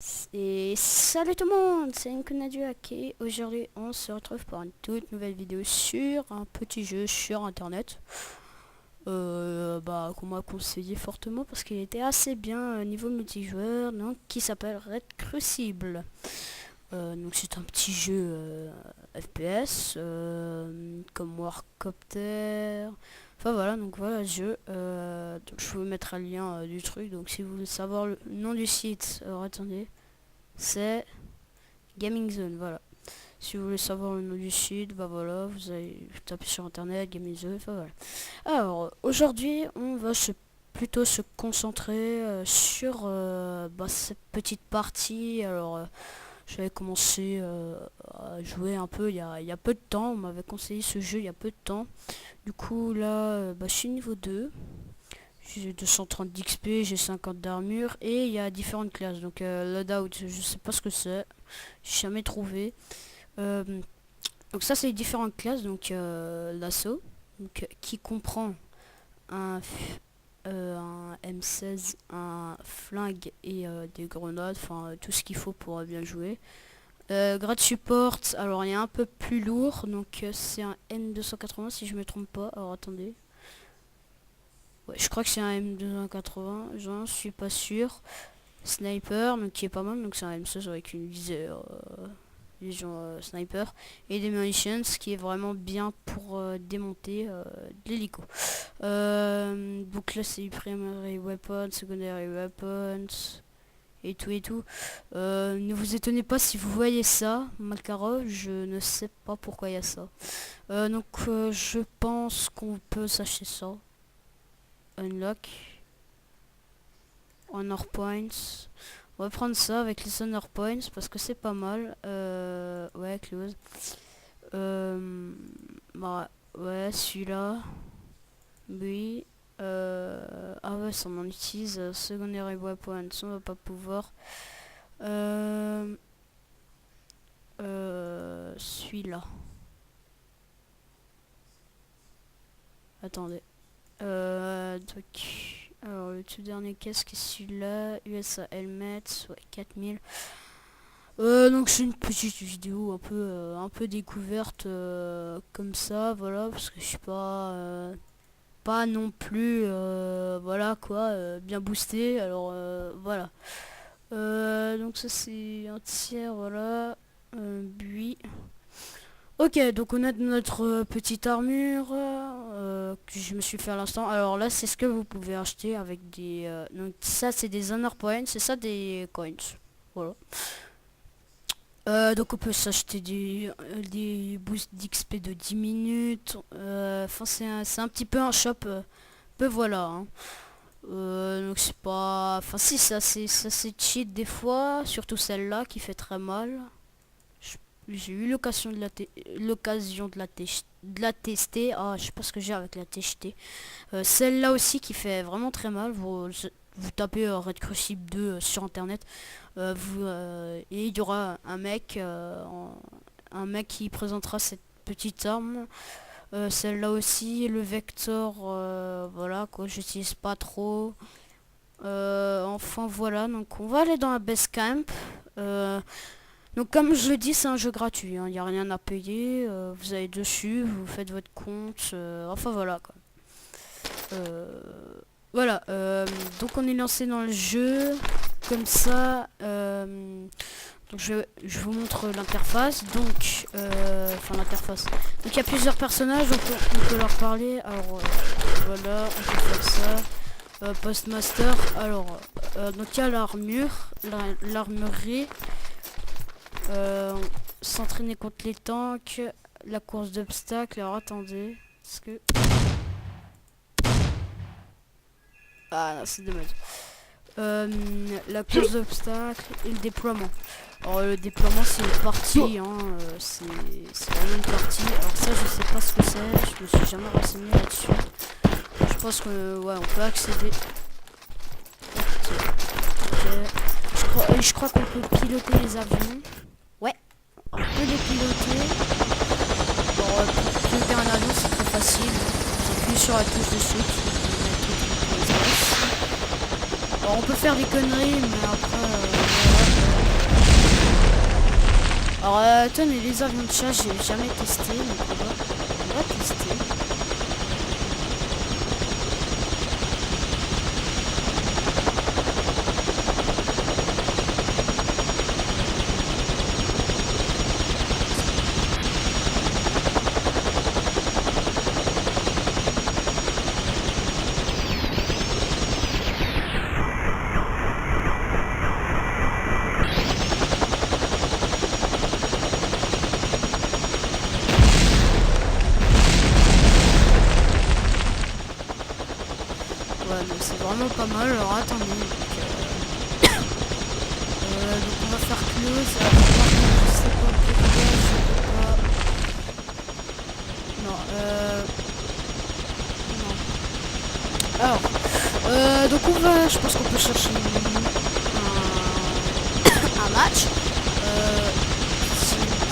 Et salut tout le monde, c'est Nkunadiak et aujourd'hui on se retrouve pour une toute nouvelle vidéo sur un petit jeu sur internet qu'on m'a conseillé fortement parce qu'il était assez bien niveau multijoueur, donc qui s'appelle Red Crucible. Donc c'est un petit jeu FPS comme Warcopter. Enfin voilà, donc voilà le jeu. Donc, je vais vous mettre un lien du truc. Donc si vous voulez savoir le nom du site, alors attendez, c'est Gaming Zone. Voilà. Si vous voulez savoir le nom du site, bah voilà, vous allez taper sur internet Gaming Zone. Enfin voilà. Alors aujourd'hui, on va plutôt se concentrer sur cette petite partie. Alors j'avais commencé à jouer un peu il y a peu de temps. On m'avait conseillé ce jeu il y a peu de temps. Du coup là, je suis niveau 2. J'ai 230 d'XP, j'ai 50 d'armure et il y a différentes classes. Donc loadout, je sais pas ce que c'est. J'ai jamais trouvé. Euh, donc ça c'est les différentes classes. Donc l'assaut, qui comprend un M16, un flingue et des grenades, enfin tout ce qu'il faut pour bien jouer. Grade support, alors il est un peu plus lourd, donc c'est un M280 si je me trompe pas. Alors attendez. Ouais, je crois que c'est un M280, j'en suis pas sûr. Sniper, donc qui est pas mal, donc c'est un M16 avec une vision sniper. Et des munitions, ce qui est vraiment bien pour démonter de l'hélico. Donc là c'est primary weapons, secondary weapons, et tout et tout. Ne vous étonnez pas si vous voyez ça, Makarov, je ne sais pas pourquoi il y a ça. Donc je pense qu'on peut s'acheter ça. Unlock. Honor points. On va prendre ça avec les honor points parce que c'est pas mal. Ouais, close. Ouais, celui-là. Oui. Ah ouais, ça m'en utilise. Secondary weapons, on va pas pouvoir. Celui-là. Attendez. Alors le tout dernier casque est celui-là, USA Helmet, ouais, 4000. Donc c'est une petite vidéo un peu découverte comme ça, voilà, parce que je suis pas non plus, voilà quoi, bien boosté, alors voilà. Donc ça c'est un tiers, voilà, buis. Ok, donc on a notre petite armure que je me suis fait à l'instant. Alors là, c'est ce que vous pouvez acheter avec des... donc ça, c'est des honor points, c'est ça des coins. Voilà. Donc on peut s'acheter des boosts d'XP de 10 minutes. Enfin, c'est un petit peu un shop. Peu voilà. Hein. Donc c'est pas... Enfin si, ça c'est cheat des fois, surtout celle-là qui fait très mal. J'ai eu l'occasion de la tester. Ah, je sais pas ce que j'ai avec la tester. Celle-là aussi qui fait vraiment très mal. Vous tapez Red Crucible 2 sur internet. Et il y aura un mec qui présentera cette petite arme. Celle-là aussi, le Vector, voilà quoi, j'utilise pas trop. Enfin voilà, donc on va aller dans la base camp. Donc comme je le dis, c'est un jeu gratuit, il n'y a rien à payer, vous allez dessus, vous faites votre compte, enfin voilà quoi. Voilà, donc on est lancé dans le jeu, comme ça, donc je vous montre l'interface, donc, enfin l'interface. Donc il y a plusieurs personnages, on peut leur parler, alors voilà, on peut faire ça. Postmaster, alors, donc il y a l'armure, l'armurerie. S'entraîner contre les tanks, la course d'obstacles. Alors attendez, est-ce que... Ah non, c'est dommage. La course d'obstacles et le déploiement. Alors le déploiement c'est une partie, hein, c'est vraiment une partie. Alors ça je sais pas ce que c'est, je me suis jamais renseigné là-dessus. Je pense que ouais on peut accéder. Okay. Je crois qu'on peut piloter les avions. Ouais, on peut les piloter. Bon, pour piloter un avion c'est très facile. On appuie sur la touche de switch. Alors on peut faire des conneries mais après voilà. skeleton et les avions de chasse, j'ai jamais testé, donc on va tester. Ouais, mais c'est vraiment pas mal. Alors attendez. Donc on va faire close. Je sais pas pourquoi, non, non. Alors, donc on va. Je pense qu'on peut chercher un match.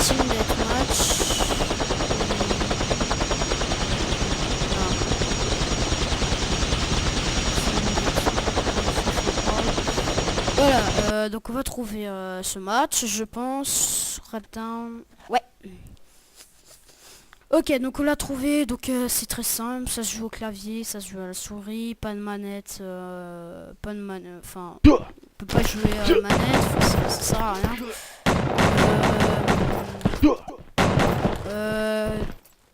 Team Deathmatch. Voilà, donc on va trouver ce match, je pense. Radin. Ouais. Ok, donc on l'a trouvé, donc c'est très simple, ça se joue au clavier, ça se joue à la souris, pas de manette, pas de manette, enfin, on peut pas jouer à la manette, ça sert à rien.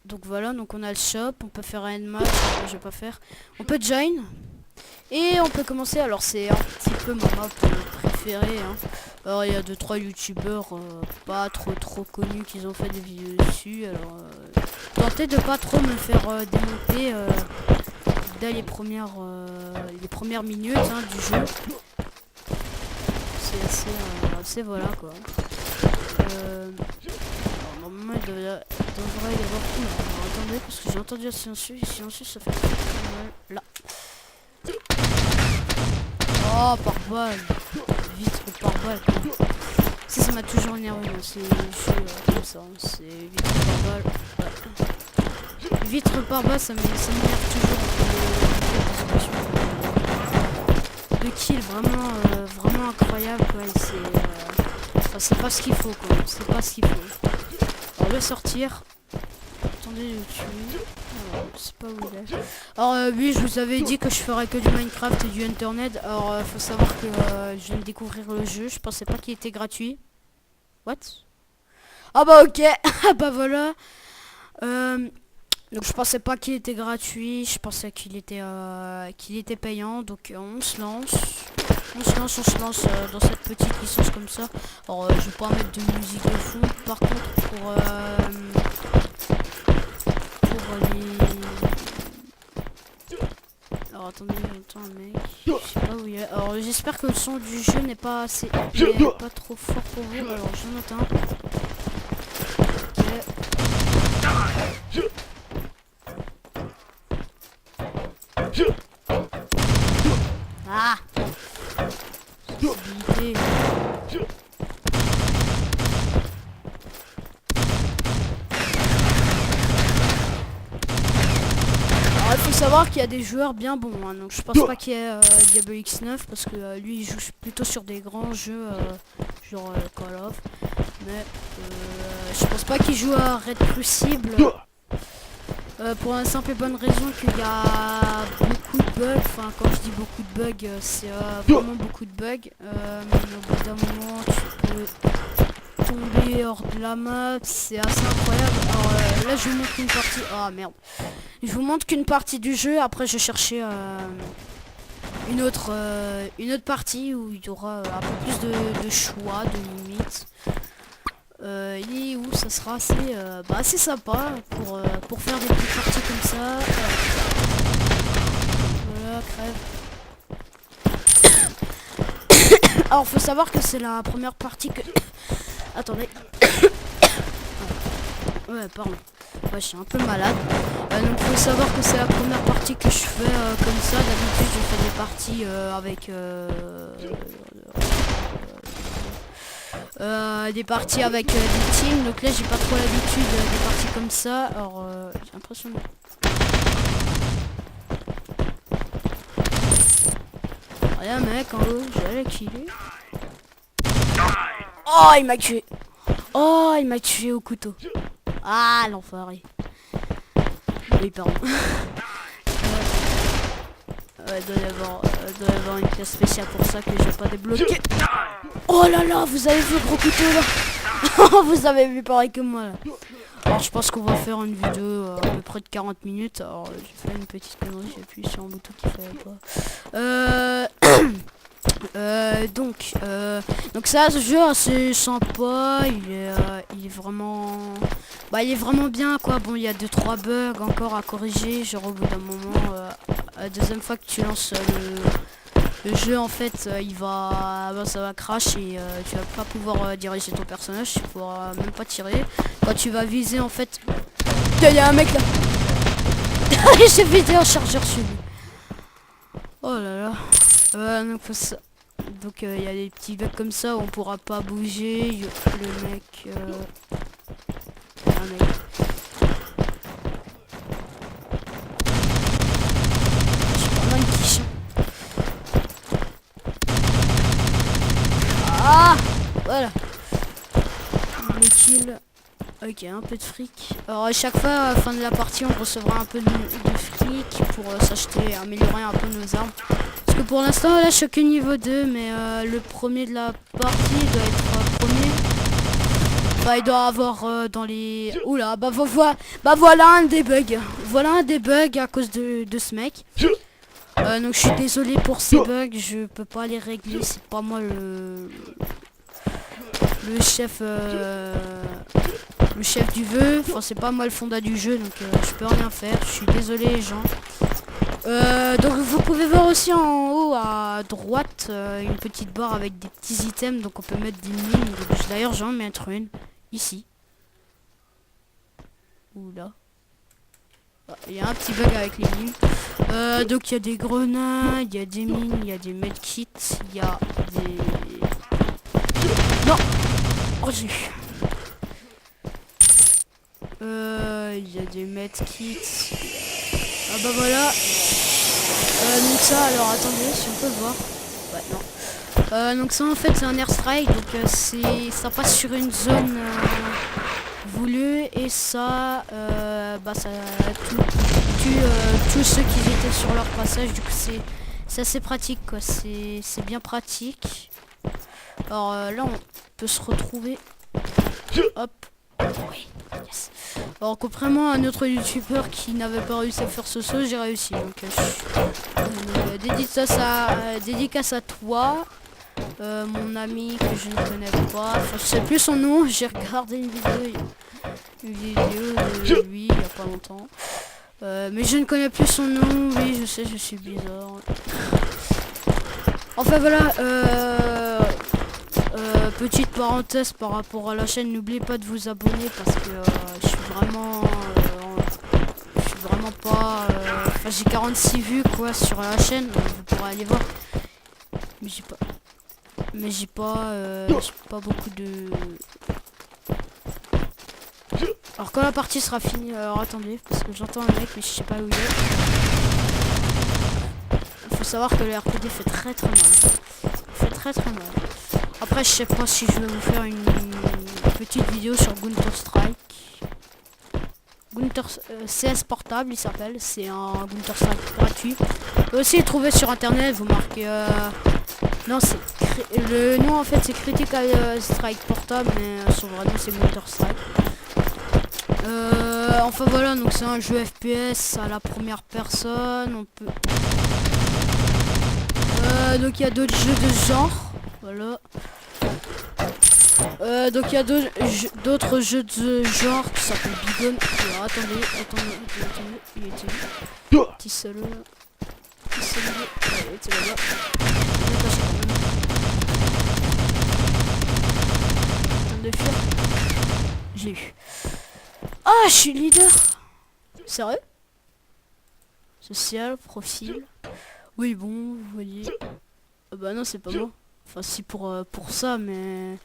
Donc voilà, donc on a le shop, on peut faire un match, je vais pas faire. On peut join. Et on peut commencer, alors c'est un petit peu ma map préférée. Hein. Alors il y a 2-3 youtubeurs pas trop connus qui ont fait des vidéos dessus. Alors tentez de pas trop me faire démonter dès les premières minutes hein, du jeu. C'est assez voilà quoi. Alors, normalement il devrait y avoir tout. Alors, attendez parce que j'ai entendu un silencieux ça fait mal là. Oh, par balle. Vitre par balle. Ça m'a toujours énervé. C'est comme ça. C'est vitre par balle. Ouais. Vitre par balle, ça m'énerve toujours. Le kill, vraiment incroyable. Quoi. C'est pas ce qu'il faut. Quoi. C'est pas ce qu'il faut. Alors, le sortir. Attendez, c'est pas où il est. Alors oui, je vous avais dit que je ferais que du Minecraft et du Internet. Alors faut savoir que je viens de découvrir le jeu. Je pensais pas qu'il était gratuit. What? Ah bah ok. Ah bah voilà. Donc je pensais pas qu'il était gratuit. Je pensais qu'il était payant. Donc on se lance. On se lance dans cette petite licence comme ça. Alors je vais pas mettre de musique de fond. Par contre pour alors attendez, j'entends un mec. Je sais pas où il est. Alors j'espère que le son du jeu n'est pas pas trop fort pour vous. Alors j'en entends. Ah. Sensibilité. Il faut savoir qu'il y a des joueurs bien bons, hein, donc je pense pas qu'il y ait Diablo X9 parce que lui il joue plutôt sur des grands jeux genre Call of, mais je pense pas qu'il joue à Red Crucible pour la simple et bonne raison qu'il y a beaucoup de bugs, enfin quand je dis beaucoup de bugs c'est vraiment beaucoup de bugs, mais au bout d'un moment tu peux tomber hors de la map, c'est assez incroyable. Alors là je vous montre une partie, ah merde. Je vous montre qu'une partie du jeu, après je vais chercher une autre partie où il y aura un peu plus de choix, de limites. Et où ça sera assez sympa pour faire des petites parties comme ça. Voilà, crève. Alors faut savoir que c'est la première partie que... Attendez. Ouais, pardon. Ouais, je suis un peu malade. Donc faut savoir que c'est la première partie que je fais comme ça. D'habitude je fais des parties avec des parties avec des teams. Donc là j'ai pas trop l'habitude des parties comme ça. Alors j'ai l'impression de... Rien mec en haut, j'allais killer. Oh il m'a tué. Oh, il m'a tué au couteau. Ah, l'enfoiré. Oui, pardon. Doit y avoir une pièce spéciale pour ça que j'ai pas débloqué. Oh là là, vous avez vu le gros couteau là? Vous avez vu pareil que moi là. Alors je pense qu'on va faire une vidéo à peu près de 40 minutes. Alors j'ai fait une petite connerie, j'ai appuyé sur un bouton qu'il fallait pas. Donc ça, ce jeu assez sympa, il est vraiment, il est vraiment bien quoi. Bon, il y a 2-3 bugs encore à corriger, genre au bout d'un moment, la deuxième fois que tu lances le jeu en fait, ça va crash et tu vas pas pouvoir diriger ton personnage, tu pourras même pas tirer. Quand tu vas viser en fait, il y a un mec là. J'ai vidé un chargeur sur lui. Oh là là. Donc faut ça. Donc il y a des petits bugs comme ça où on pourra pas bouger. Le mec, un mec. J'ai pas mal quiche. Ah, voilà. Le kill. Ok, un peu de fric. Alors à chaque fois, à la fin de la partie, on recevra un peu de fric pour s'acheter, améliorer un peu nos armes. Parce que pour l'instant, là, je suis que niveau 2, mais le premier de la partie doit être premier. Il doit avoir dans les... Oula, voilà un des bugs. Voilà un des bugs à cause de ce mec. Donc je suis désolé pour ces bugs, je peux pas les régler, c'est pas moi le chef du jeu, enfin c'est pas moi le fondat du jeu, donc je peux rien faire, je suis désolé les gens. Donc vous pouvez voir aussi en haut à droite une petite barre avec des petits items, donc on peut mettre des mines. D'ailleurs j'en vais mettre une ici. Oula. Il y a un petit bug avec les mines. Donc il y a des grenades, il y a des mines, il y a des medkits, il y a des... Non. Oh j'ai eu. Il y a des medkits. Ah bah voilà. Donc ça, alors attendez, si on peut le voir. Ouais, non. Donc ça en fait c'est un airstrike, donc ça passe sur une zone voulue et ça, ça tue tous ceux qui étaient sur leur passage. Du coup c'est assez pratique quoi, c'est bien pratique. Alors là on peut se retrouver. Hop. Oui, yes. Alors contrairement à un autre youtubeur qui n'avait pas réussi à faire ce saut, j'ai réussi. Donc dédicace à toi, mon ami que je ne connais pas. Enfin, je sais plus son nom. J'ai regardé une vidéo de lui il y a pas longtemps. Mais je ne connais plus son nom. Oui, je sais, je suis bizarre. Enfin voilà. Petite parenthèse par rapport à la chaîne, n'oubliez pas de vous abonner parce que je suis vraiment pas... Enfin j'ai 46 vues quoi sur la chaîne, vous pourrez aller voir. Mais j'ai pas beaucoup de... Alors quand la partie sera finie, alors attendez, parce que j'entends un mec mais je sais pas où il est. Il faut savoir que le RPD fait très mal. Il fait très mal. Après je sais pas si je vais vous faire une petite vidéo sur Counter Strike. CS portable il s'appelle, c'est un Counter Strike gratuit. Vous pouvez aussi le trouver sur internet, vous marquez non c'est le nom en fait c'est Critical Strike portable mais son vrai nom c'est Counter Strike. Enfin voilà, donc c'est un jeu FPS à la première personne, on peut... donc il y a d'autres jeux de ce genre, voilà. Donc il y a d'autres jeux de genre qui s'appellent Bigone. Alors attendez, il était où? Petit solo. Il était là-bas. Attends de fuir. Je l'ai eu. Ah, je suis leader. Sérieux? Social, profil. Oui bon, vous voyez. Bah non c'est pas moi. Enfin si pour ça mais...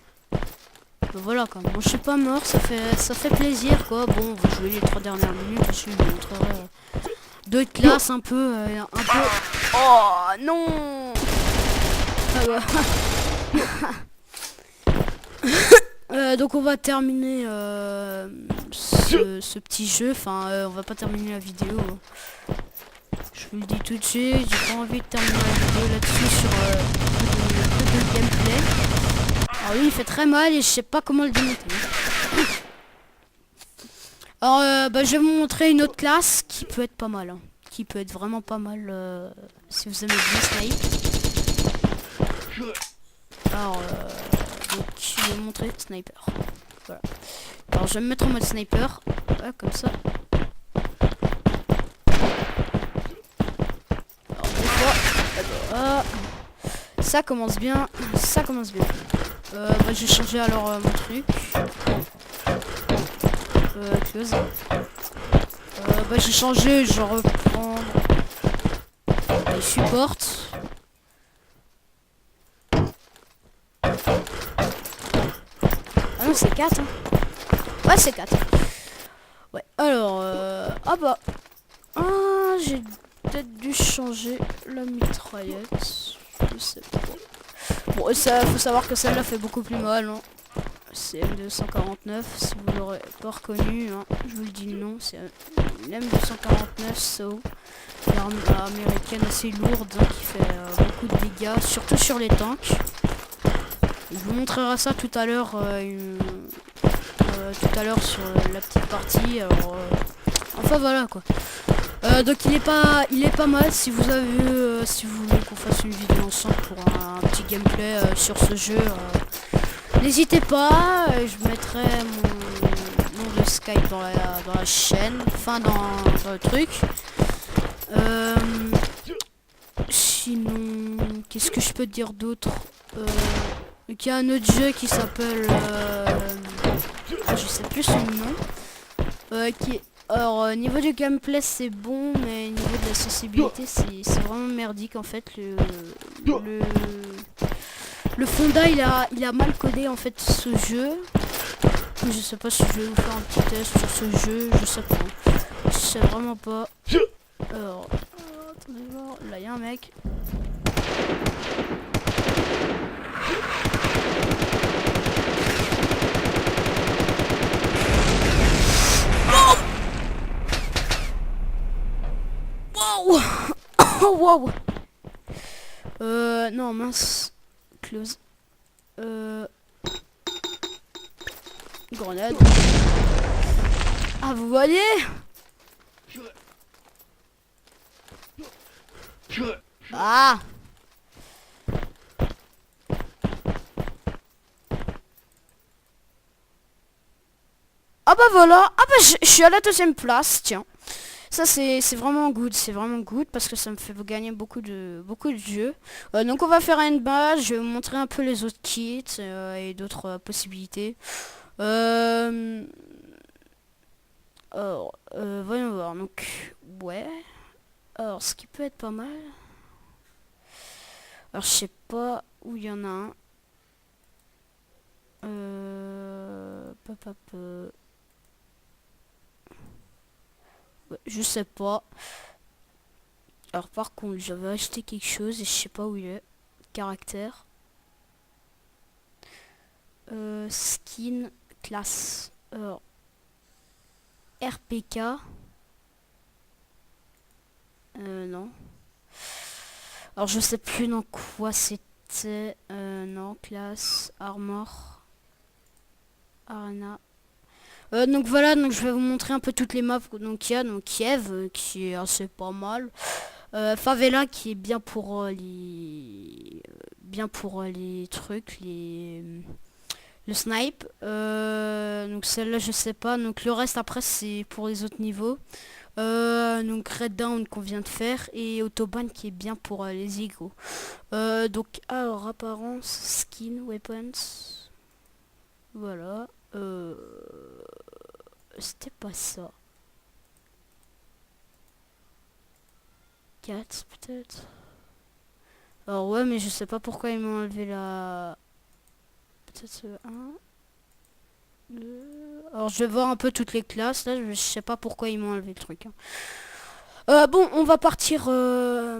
voilà quand même. Bon, je suis pas mort, ça fait plaisir quoi. Bon, on va jouer les 3 dernières minutes, je vous montrerai d'autres classes un peu. Oh non. Ah Donc on va terminer ce petit jeu. Enfin, on va pas terminer la vidéo. Je vous le dis tout de suite, j'ai pas envie de terminer la vidéo là-dessus sur le gameplay. Alors oui, il fait très mal et je sais pas comment le démonter. Alors je vais vous montrer une autre classe qui peut être pas mal. Hein. Qui peut être vraiment pas mal si vous aimez bien snipe. Alors donc je vais vous montrer sniper. Voilà. Alors je vais me mettre en mode sniper. Ouais, comme ça. Alors des fois, ça commence bien. Ça commence bien. Je vais changer alors mon truc. Close. J'ai changé, je reprends les supports. Ah non, c'est 4 hein. Ouais, c'est 4. Ouais, alors j'ai peut-être dû changer la mitraillette. Je sais pas. Bon, ça, faut savoir que celle-là fait beaucoup plus mal, hein. C'est M249, si vous l'aurez pas reconnu, hein, je vous le dis non, c'est une M249 SAO, une arme américaine assez lourde hein, qui fait beaucoup de dégâts, surtout sur les tanks. Je vous montrerai ça tout à l'heure sur la petite partie. Alors, enfin voilà quoi. Donc il est pas mal si vous avez si vous voulez qu'on fasse une vidéo ensemble pour un petit gameplay sur ce jeu. N'hésitez pas, je mettrai mon nom de Skype dans la chaîne, enfin dans le truc. Sinon, qu'est-ce que je peux te dire d'autre? Il y a un autre jeu qui s'appelle, je sais plus son nom, alors niveau du gameplay c'est bon, mais niveau de la sensibilité c'est vraiment merdique en fait. Le Fonda il a mal codé en fait ce jeu. Je sais pas si je vais vous faire un petit test sur ce jeu, je sais pas. Je sais vraiment pas. Alors, attendez voir, là il y a un mec. Wow. Oh wow. Non mince. Close. Grenade. Ah vous voyez. Ah. Ah bah voilà. Ah bah je suis à la 2e place, tiens. Ça c'est vraiment good parce que ça me fait gagner beaucoup de jeux. Donc on va faire un base, je vais vous montrer un peu les autres kits et d'autres possibilités. Alors voyons voir, donc ouais. Alors ce qui peut être pas mal. Alors je sais pas où il y en a un. Ouais, je sais pas. Alors par contre j'avais acheté quelque chose et je sais pas où il est. Caractère. Skin classe. Alors RPK. Non. Alors je sais plus dans quoi c'était. Non, classe, armor, arena. Donc voilà, donc je vais vous montrer un peu toutes les maps. Donc il y a donc Kiev qui est assez pas mal. Favela qui est bien pour les trucs, le snipe. Donc celle-là je sais pas. Donc le reste après c'est pour les autres niveaux. Donc Red Down qu'on vient de faire et Autobahn qui est bien pour les égos. Donc alors apparence, skin, weapons. Voilà. C'était pas ça. 4 peut-être. Alors ouais mais je sais pas pourquoi ils m'ont enlevé la... Peut-être 1. Alors je vais voir un peu toutes les classes là, je sais pas pourquoi ils m'ont enlevé le truc hein. Bon on va partir en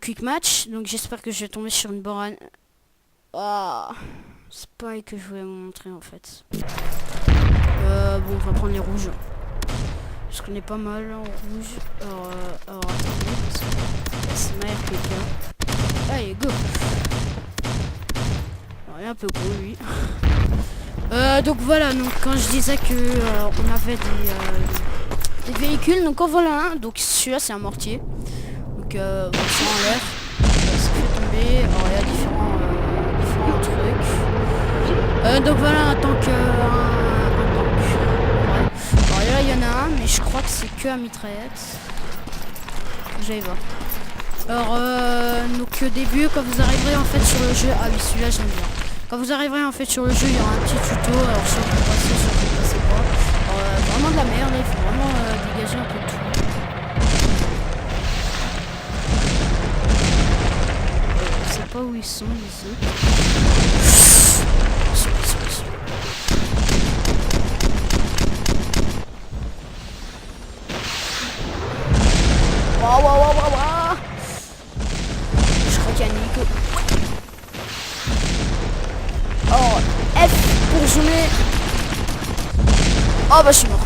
quick match, donc j'espère que je vais tomber sur une borane. Ah, C'est pareil que je voulais vous montrer en fait. Bon, on va prendre les rouges. Je connais pas mal en rouge. Alors attendez, parce que c'est ma RPK. Allez, go. Alors, il est un peu gros lui. Donc voilà, donc quand je disais que on avait des véhicules, donc en voilà un. Donc celui-là c'est un mortier. Donc c'est en l'air. Ça fait tomber. Alors il y a différents trucs. Donc voilà un tank. Alors là il y en a un, mais je crois que c'est que à mitraillette. J'allais voir. Alors donc au début quand vous arriverez en fait sur le jeu, ah oui celui-là j'aime bien. Quand vous arriverez en fait sur le jeu, il y aura un petit tuto. Alors soit vous passez, soit vous passez pas. Alors, vraiment de la merde, il faut vraiment dégager un peu de tout. Je sais pas où ils sont les autres. Waouh. Je crois qu'il y a un hélico. Oh, F pour zoomer. Oh bah je suis mort.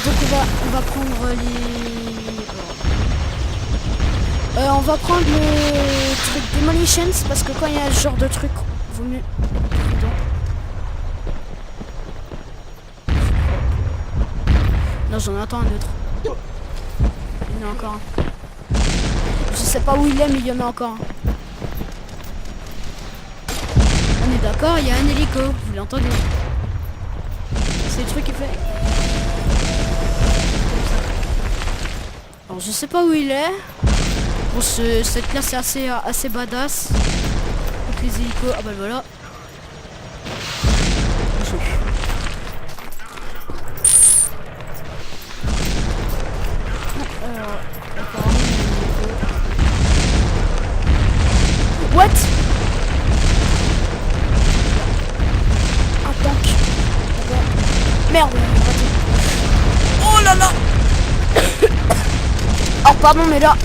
Donc on va prendre les... on va prendre le truc Demolitions parce que quand il y a ce genre de truc, vaut mieux être prudent. Non, j'en attends un autre. Il y en a encore un. Je sais pas où il est, mais il y en a encore un. On est d'accord, il y a un hélico, vous l'entendez. C'est le truc qui fait... Alors je sais pas où il est. Bon, cette classe est assez badass. Donc les hélicos, ah bah voilà. What? Un tank. Merde. Oh là là. Oh pardon, mais là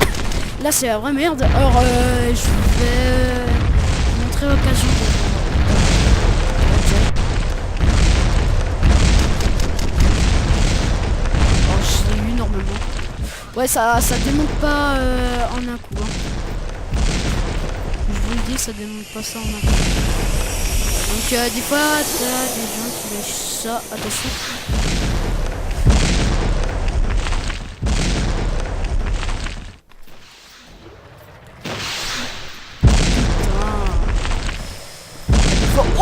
c'est la vraie merde. Alors je vais vous montrer l'occasion de... Oh, je l'ai eu normalement. Ouais, ça démonte pas en un coup. Hein. Je vous le dis, ça démonte pas ça en un coup. Donc des fois, t'as des gens qui lâchent ça. Attention.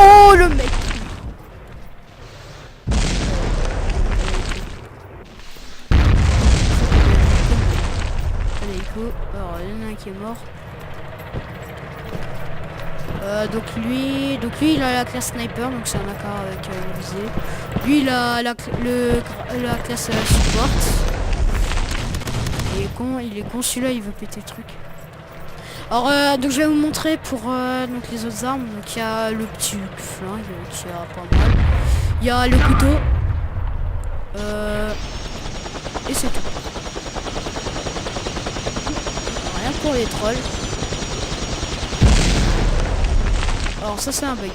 Oh le mec. Alors il y en a un qui est mort. Donc lui il a la classe sniper, donc c'est un AK avec visée. Lui il a la classe support. Il est con celui-là, il veut péter le truc. Alors donc je vais vous montrer pour donc les autres armes. Donc il y a le petit flingue qui a pas mal. Il y a le couteau. Et c'est tout. Rien pour les trolls. Alors ça c'est un bug.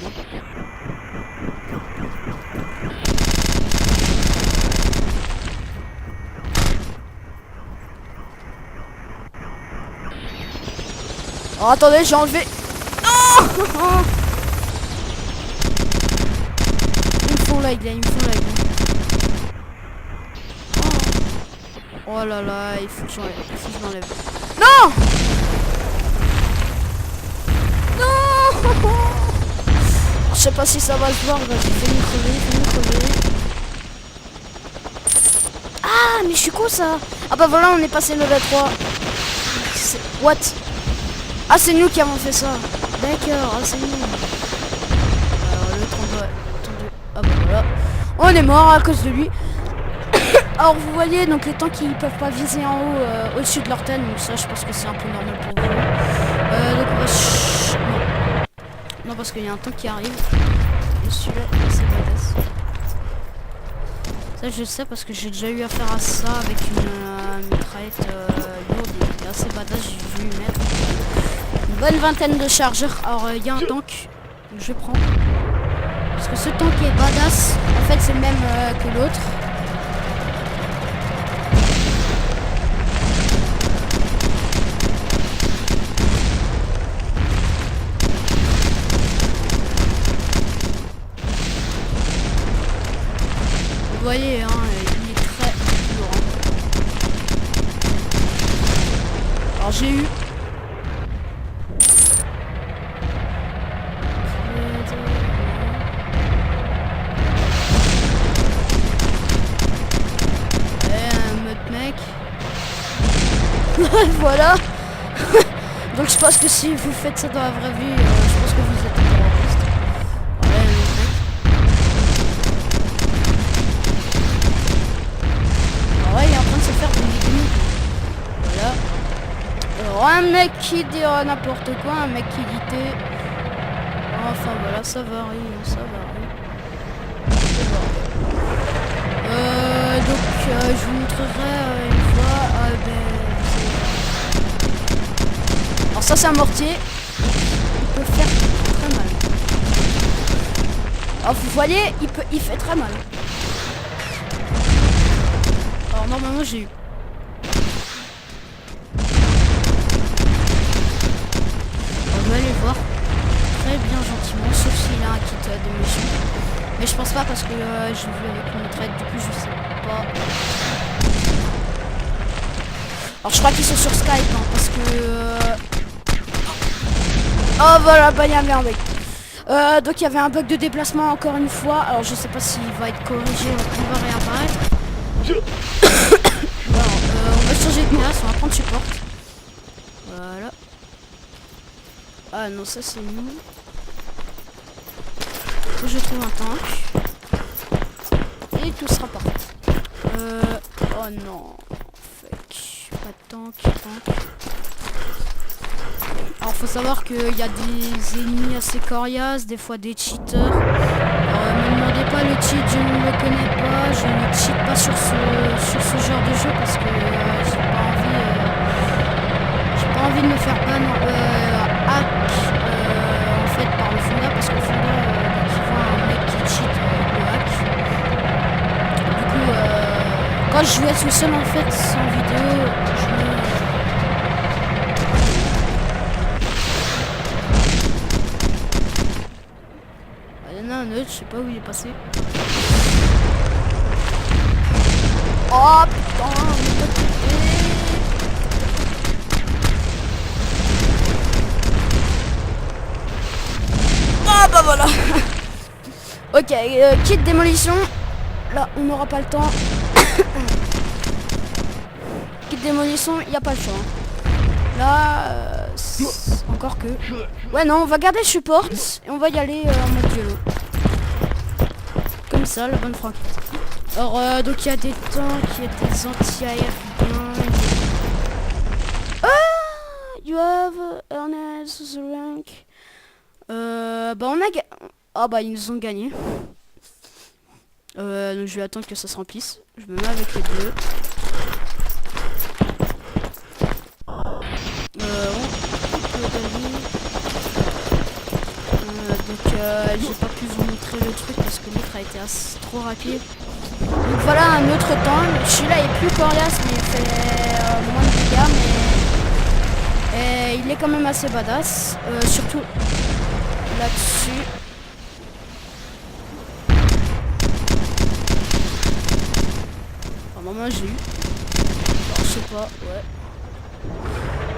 Oh, attendez, j'ai enlevé. Non. Ils me font lag là, ils me font lag. Oh là là, il faut que je l'enlève. Non. Non. Je sais pas si ça va se voir, vas-y, fais-nous crever. Ah, mais je suis con ça. Ah bah voilà, on est passé level 3. What? Ah, c'est nous qui avons fait ça. D'accord, ah, c'est nous. Alors le 32. Ah bah voilà. On est mort à cause de lui. Alors vous voyez, donc les tanks ils peuvent pas viser en haut au-dessus de leur tête. Donc ça, je pense que c'est un peu normal pour vous. Donc on va... Non, parce qu'il y a un tank qui arrive. Et celui-là, c'est badass. Ça, je sais parce que j'ai déjà eu affaire à ça avec une mitraillette lourde. Il est assez badass, j'ai vu lui mettre. bonne vingtaine de chargeurs. Alors il y a un tank, donc je prends. Parce que ce tank est badass. En fait c'est le même que l'autre. Vous voyez, hein, il est très lourd. Alors j'ai eu voilà. Donc je pense que si vous faites ça dans la vraie vie, je pense que vous êtes un terroriste. Ouais, le mec. Alors ouais, il est en train de se faire des ennemis. Voilà. Alors un mec qui dira n'importe quoi, un mec qui dit T. Enfin voilà, ça varie, ça varie. Donc je vous montrerai une fois. Alors ça c'est un mortier. Il peut faire très mal. Alors vous voyez, il fait très mal. Alors normalement j'ai eu. On va aller voir très bien gentiment, sauf s'il a un kit d'émotion. Mais je pense pas parce que j'ai vu avec une traite, du coup je sais pas. Alors je crois qu'ils sont sur Skype hein, parce que oh voilà, bah il y a un mec. Donc il y avait un bug de déplacement encore une fois. Alors je sais pas s'il va être corrigé, on va réapparaître. Alors, on va changer de classe, on va prendre support. Voilà. Ah non, ça c'est nous. Faut que je trouve un tank. Et tout sera parfait. Oh non. Fuck. Pas de tank. Alors faut savoir qu'il y a des ennemis assez coriaces, des fois des cheaters. Alors me demandez pas le cheat, je ne le connais pas, je ne cheat pas sur ce genre de jeu parce que j'ai pas envie de me faire ban hack en fait par le Fonda parce que le Fonda dès qu'il voit un mec qui cheat le hack. Du coup quand je jouais tout seul en fait sans vidéo, je me un autre, je sais pas où il est passé. Oh putain, ah bah voilà. Ok, kit démolition. Là, on n'aura pas le temps. Kit démolition, il n'y a pas le choix. Là, encore que. Ouais, non, on va garder le support et on va y aller en mode duelo. Comme ça, la bonne franquette. Alors, donc il y a des tanks, il y a des anti-aériens. Ah, you have earned the rank. Bah on a ah bah ils nous ont gagné. Donc je vais attendre que ça se remplisse. Je me mets avec les deux. J'ai pas pu vous montrer le truc parce que l'autre a été trop rapide. Donc voilà un autre tank. Celui-là est plus coriace mais il fait moins de dégâts mais il est quand même assez badass. Surtout là-dessus. Normalement j'ai eu. Alors, je sais pas, ouais.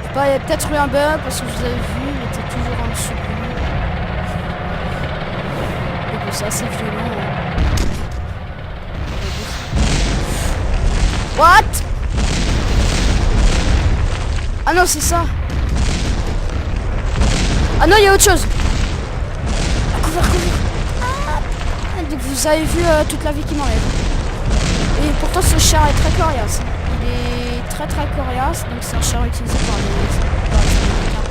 Je sais pas, il y a peut-être eu un bug parce que vous avez vu, il était toujours en dessous. C'est assez violent. What? Ah non, c'est ça. Ah non, il y a autre chose. Couvert. Ah. Donc vous avez vu toute la vie qui m'enlève. Et pourtant ce char est très coriace. Il est très coriace, donc c'est un char utilisé par les Américains.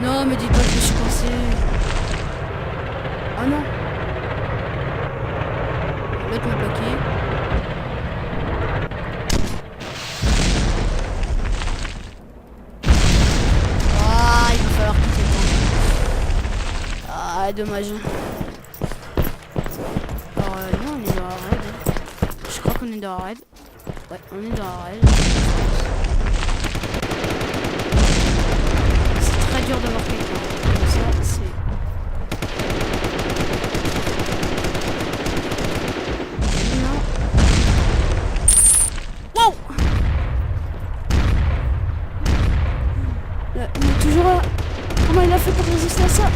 Non, mais dis pas que je suis coincé. Ah non. L'autre m'a bloqué. Ah, dommage. Alors, nous, on est dans la raid. Je crois qu'on est dans la raid. Ouais, on est dans la raid. C'est très dur d'avoir quelqu'un. Comme ça, c'est... Non. Wow! Là, il est toujours là. Comment il a fait pour résister à ça?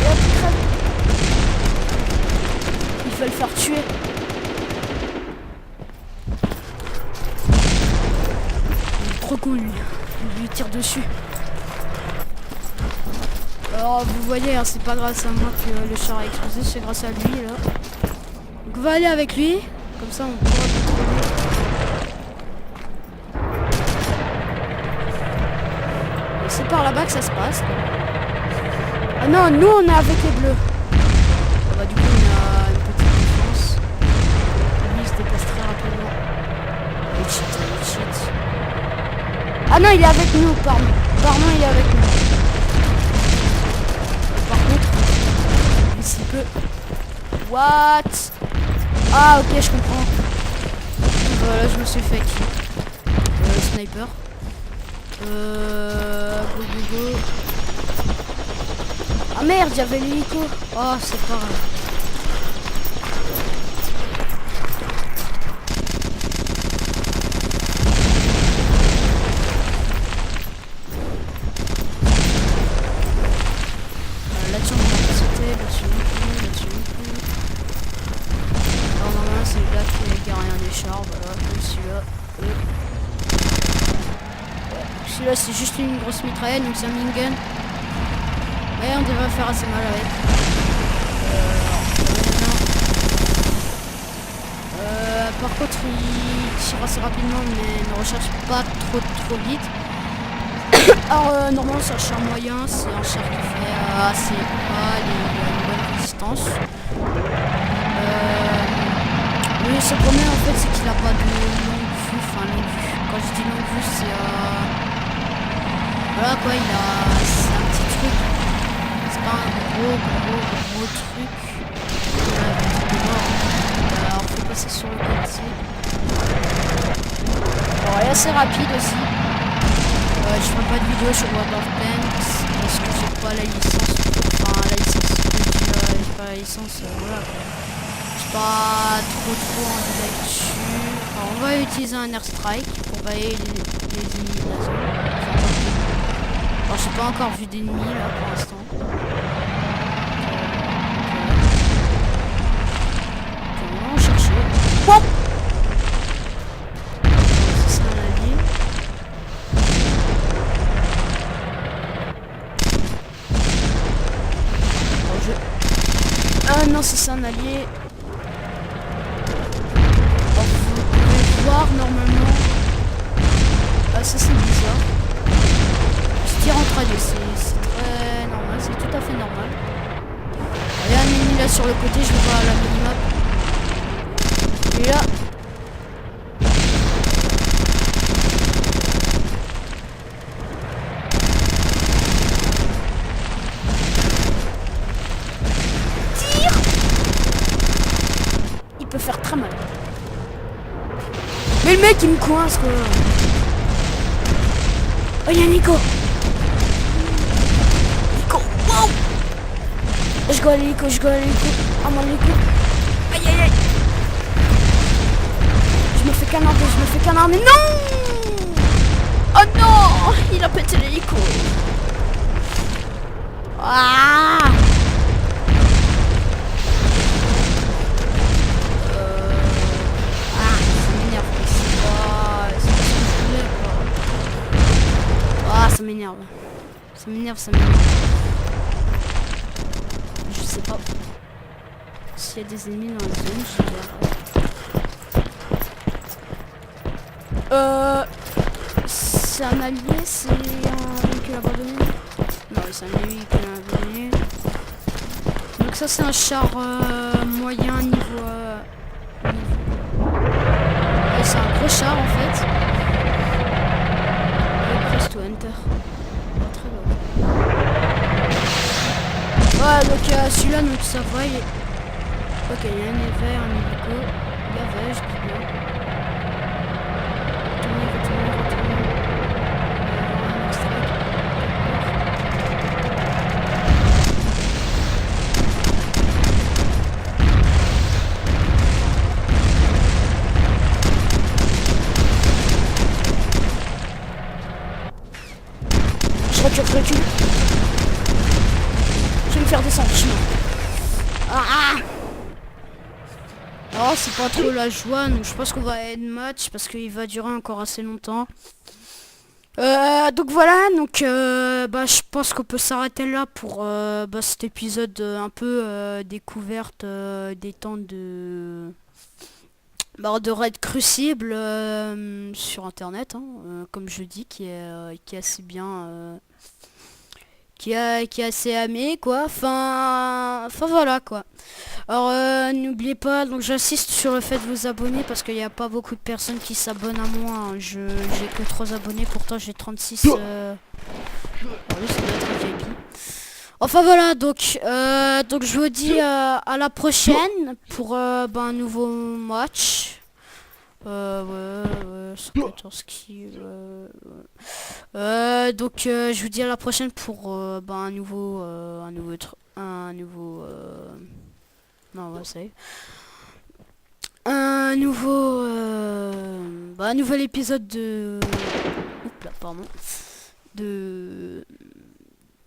Et hop, il crève. Il faut le faire tuer. Il est trop con lui. Il lui tire dessus. Alors vous voyez, hein, c'est pas grâce à moi que le char a explosé, c'est grâce à lui là. Donc on va aller avec lui. Comme ça on pourra contrôler. Et c'est par là-bas que ça se passe. Ah non, nous on est avec les bleus. Ah bah du coup on a une petite défense. Lui il se déplace très rapidement. Il cheat. Ah non, il est avec nous, pardon. Pardon, il est avec nous. Par contre, ici peu. What? Ah ok, je comprends. Voilà, je me suis fait kill. Sniper. Go. Ah merde, il y avait l'hélico. Oh, c'est pas grave. Là-dessus, on va pas sauter. Là-dessus non plus. Alors, normalement, c'est le gars qui a rien des chars. Voilà, comme celui-là. Celui-là, c'est juste une grosse mitraillette, donc c'est un minigun. Mais on devrait faire assez mal avec. Par contre, il tire assez rapidement, mais ne recherche pas trop vite. Alors, normalement, c'est un char moyen, c'est un char qui fait assez mal et il a une bonne résistance. Le seul problème, en fait, c'est qu'il n'a pas de longue vue. Enfin, longue vue. Quand je dis longue vue, c'est voilà quoi, c'est un petit truc. C'est pas un gros truc. Alors faut passer sur le côté. Alors elle est assez rapide aussi. Je fais pas de vidéo sur World of Tanks parce que j'ai pas la licence. Enfin la licence, j'ai pas la licence, voilà quoi. J'ai pas trop envie d'aller dessus. Alors on va utiliser un airstrike pour balayer les ennemis de la zone. Alors j'ai pas encore vu d'ennemis là pour l'instant. On va chercher. Wow! C'est un allié. Ah non, c'est un allié. Bon, vous pouvez voir normalement. Ah ça c'est bizarre. Entre alliés, c'est très normal, c'est tout à fait normal. Il y a un ennemi là sur le côté, je le vois à la minimap. Et là. Tire. Il peut faire très mal. Mais le mec il me coince quoi. Oh il y a Nico. Je go à l'hélico. Ah mon hélico. Aïe. Je me fais canarder. Non. Oh non. Il a pété l'hélico. Ah. Ça m'énerve. Ça m'énerve. Je sais pas s'il y a des ennemis dans la zone, c'est un allié, c'est un véhicule abandonné. Non, c'est un véhicule abandonné. Donc ça c'est un char moyen niveau... Ouais, c'est un gros char en fait. Press to enter. Pas très loin. Oh Ouais, donc celui-là, donc ça va. Ok, il y a un hiver, un hélico. Il y avait, je dis bien. Retournez. Un extrait. Je recule. Je vais me faire descendre, chemin. Ah! Oh, c'est pas trop la joie, donc je pense qu'on va end match parce qu'il va durer encore assez longtemps. Donc voilà, donc bah, je pense qu'on peut s'arrêter là pour bah, cet épisode un peu découverte des temps de Raid Crucible sur internet, hein, comme je dis, qui est assez bien, qui est assez aimé, quoi. Enfin voilà, quoi. Alors n'oubliez pas, donc j'insiste sur le fait de vous abonner parce qu'il n'y a pas beaucoup de personnes qui s'abonnent à moi, hein. J'ai que 3 abonnés, pourtant j'ai 36 oui, ça doit être un VIP. Enfin voilà, donc je vous dis à la prochaine pour bah, un nouveau match. Ouais, 114 kills. Donc je vous dis à la prochaine pour bah, un nouveau non, ouais, ça y est. Un nouvel épisode de... Oups là, pardon. De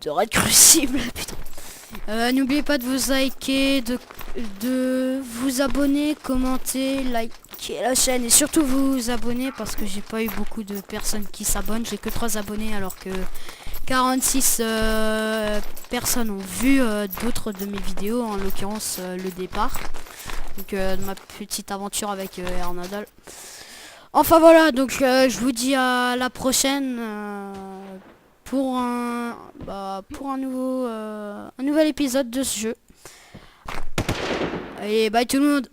Raid Crucible, putain. N'oubliez pas de vous liker, de vous abonner, commenter, liker la chaîne et surtout vous abonner parce que j'ai pas eu beaucoup de personnes qui s'abonnent. J'ai que 3 abonnés alors que 46 personnes ont vu d'autres de mes vidéos, en l'occurrence le départ. Donc de ma petite aventure avec Ernadal. Enfin voilà, donc je vous dis à la prochaine pour un nouvel épisode de ce jeu. Allez, bye tout le monde.